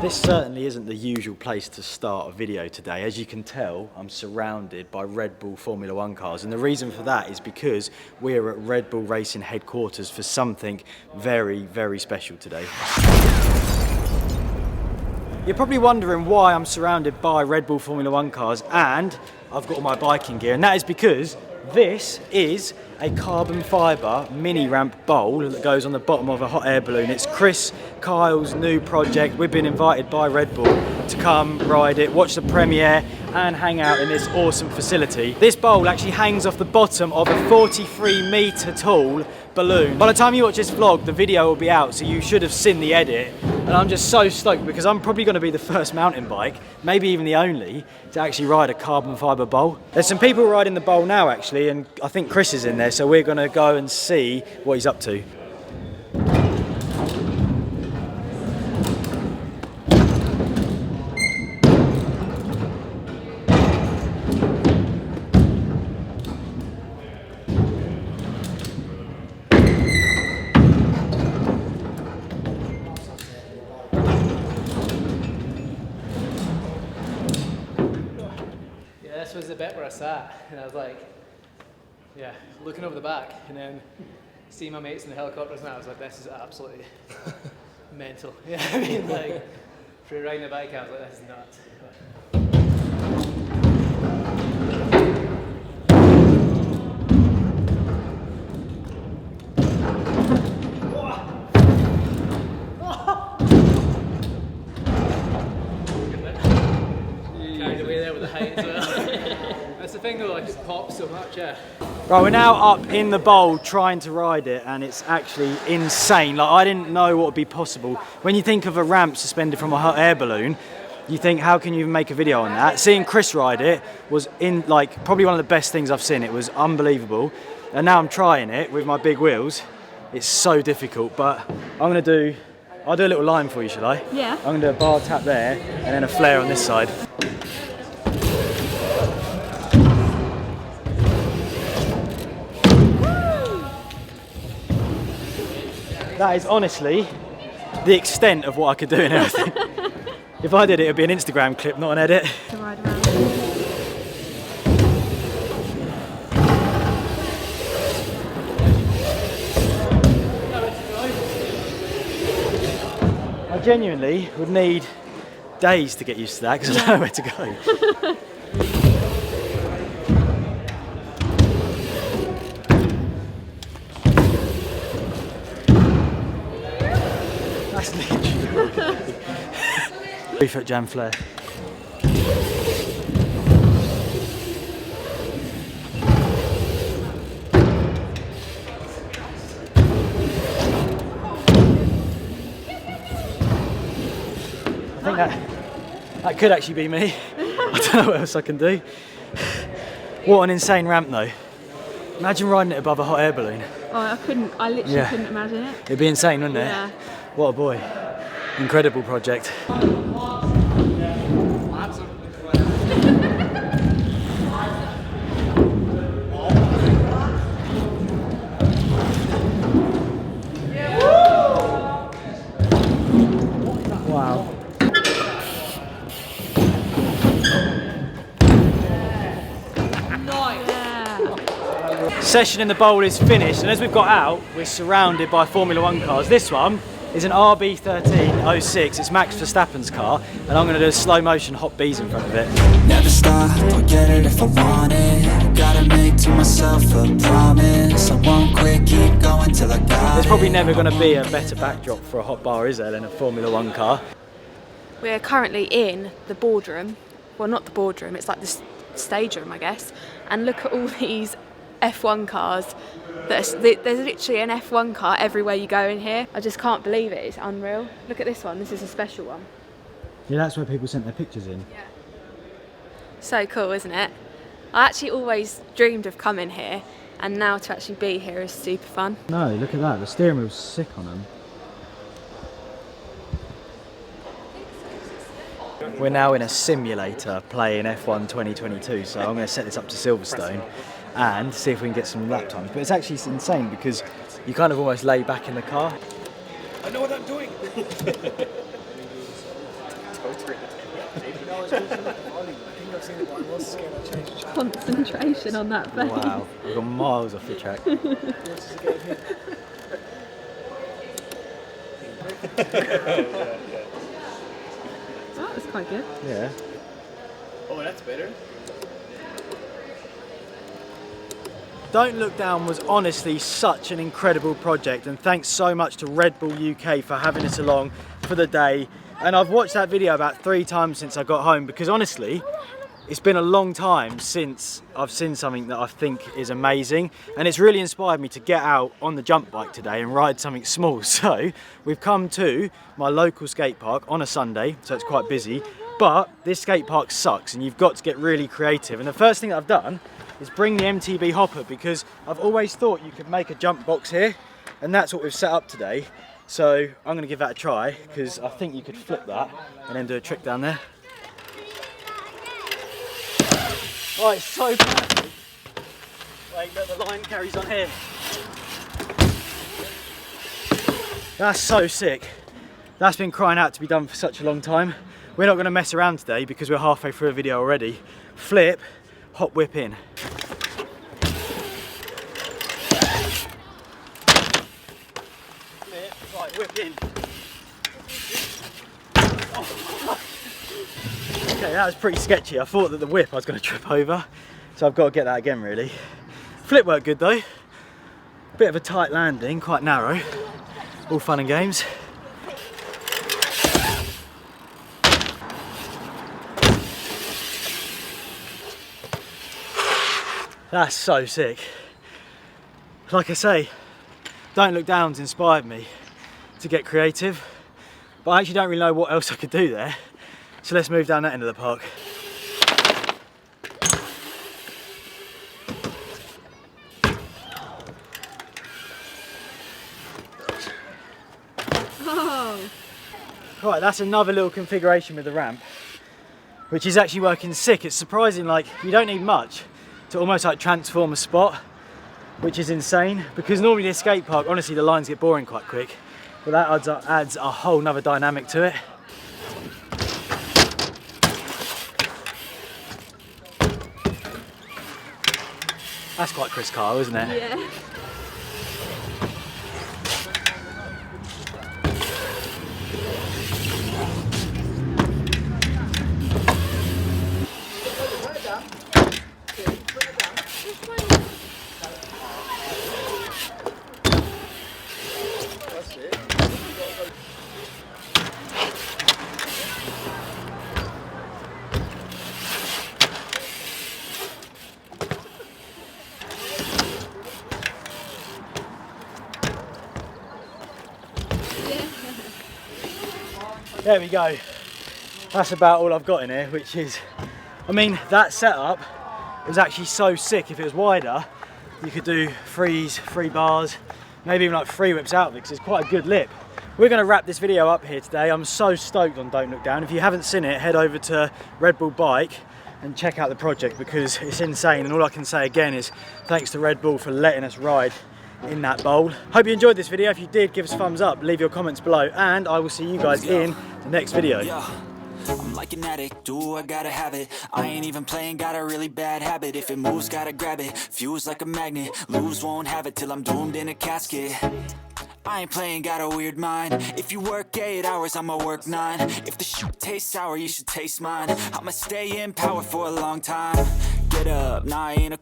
This certainly isn't the usual place to start a video today. As you can tell, I'm surrounded by Red Bull Formula 1 cars, and the reason for that is because we're at Red Bull Racing headquarters for something very, very special today. You're probably wondering why I'm surrounded by Red Bull Formula 1 cars and I've got all my biking gear, and that is because this is a carbon fibre mini ramp bowl that goes on the bottom of a hot air balloon. It's Kris Kyle's new project. We've been invited by Red Bull to come ride it, watch the premiere and hang out in this awesome facility. This bowl actually hangs off the bottom of a 43-metre tall balloon. By the time you watch this vlog, the video will be out, so you should have seen the edit. And I'm just so stoked because I'm probably going to be the first mountain bike, maybe even the only, to actually ride a carbon fibre bowl. There's some people riding the bowl now actually, and I think Kris is in there, so we're going to go and see what he's up to. This was the bit where I sat and I was like, yeah, looking over the back and then seeing my mates in the helicopters and I was like, this is absolutely mental. Yeah, I mean, like, for riding a bike, I was like, this is nuts. Carried away there with the height as well. That's the thing though, like it pops so much, yeah. Right, we're now up in the bowl trying to ride it, and it's actually insane. Like, I didn't know what would be possible. When you think of a ramp suspended from a hot air balloon, you think, how can you even make a video on that? Seeing Kris ride it was probably one of the best things I've seen. It was unbelievable. And now I'm trying it with my big wheels. It's so difficult, but I'll do a little line for you, shall I? Yeah. I'm gonna do a bar tap there, and then a flare on this side. That is honestly the extent of what I could do in everything. If I did it, it would be an Instagram clip, not an edit. To ride around. I genuinely would need days to get used to that because I don't know where to go. That's literally 3-foot jam flare. I think that could actually be me. I don't know what else I can do. What an insane ramp though. Imagine riding it above a hot air balloon. Oh, I literally couldn't imagine it. It'd be insane, wouldn't it? Yeah. What a boy. Incredible project. Wow. Session in the bowl is finished, and as we've got out, we're surrounded by Formula 1 cars. This one is an RB1306, it's Max Verstappen's car, and I'm going to do a slow motion hot B's in front of it. Never stop, I'll get it if I want it. Gotta make to myself a promise. I won't quit, keep going till I got There's probably never going to be a better backdrop for a hot bar, is there, than a Formula 1 car. We're currently in the boardroom. Well, not the boardroom, it's like the stage room, I guess. And look at all these F1 cars. There's literally an F1 car everywhere you go in here. I just can't believe it, it's unreal. Look at this one, this is a special one. Yeah, that's where people sent their pictures in. Yeah. So cool, isn't it? I actually always dreamed of coming here, and now to actually be here is super fun. No, look at that, the steering wheel's sick on them. We're now in a simulator playing F1 2022, so I'm going to set this up to Silverstone and see if we can get some lap times. But it's actually insane because you kind of almost lay back in the car. I know what I'm doing! Concentration on that face. Wow, I've got miles off the track. That was quite good. Yeah. Oh, that's better. Don't Look Down was honestly such an incredible project, and thanks so much to Red Bull UK for having us along for the day. And I've watched that video about 3 times since I got home, because honestly, it's been a long time since I've seen something that I think is amazing, and it's really inspired me to get out on the jump bike today and ride something small. So we've come to my local skate park on a Sunday, so it's quite busy, but this skate park sucks and you've got to get really creative. And the first thing that I've done is bring the MTB hopper, because I've always thought you could make a jump box here, and that's what we've set up today. So I'm going to give that a try, because I think you could flip that and then do a trick down there. Oh, it's so perfect. Wait, look, the line carries on here. That's so sick. That's been crying out to be done for such a long time. We're not going to mess around today because we're halfway through a video already. Flip, hot whip in. Flip, right, whip in. Oh. Okay, that was pretty sketchy. I thought that the whip I was going to trip over, so I've got to get that again really. Flip worked good though. Bit of a tight landing, quite narrow. All fun and games. That's so sick. Like I say, Don't Look Down's inspired me to get creative, but I actually don't really know what else I could do there. So let's move down that end of the park. Oh. Right, that's another little configuration with the ramp, which is actually working sick. It's surprising, like, you don't need much to almost like transform a spot, which is insane, because normally this skate park, honestly, the lines get boring quite quick, but that adds a whole nother dynamic to it. That's quite Kris Kyle, isn't it? Yeah. There we go. That's about all I've got in here, which is, I mean, that setup was actually so sick. If it was wider, you could do threes, 3 bars, maybe even like 3 whips out of it, because it's quite a good lip. We're going to wrap this video up here today. I'm so stoked on Don't Look Down. If you haven't seen it, head over to Red Bull Bike and check out the project, because it's insane. And all I can say again is thanks to Red Bull for letting us ride in that bowl. Hope you enjoyed this video. If you did, give us a thumbs up, leave your comments below, and I will see you guys in the next video. I'm like an addict, do I gotta have it. I ain't even playing, got a really bad habit. If it moves, gotta grab it, fuse like a magnet. Lose, won't have it till I'm doomed in a casket. I ain't playing, got a weird mind. If you work 8 hours, I'ma work 9. If the shit tastes sour, you should taste mine. I'ma stay in power for a long time. Get up, nah, I ain't a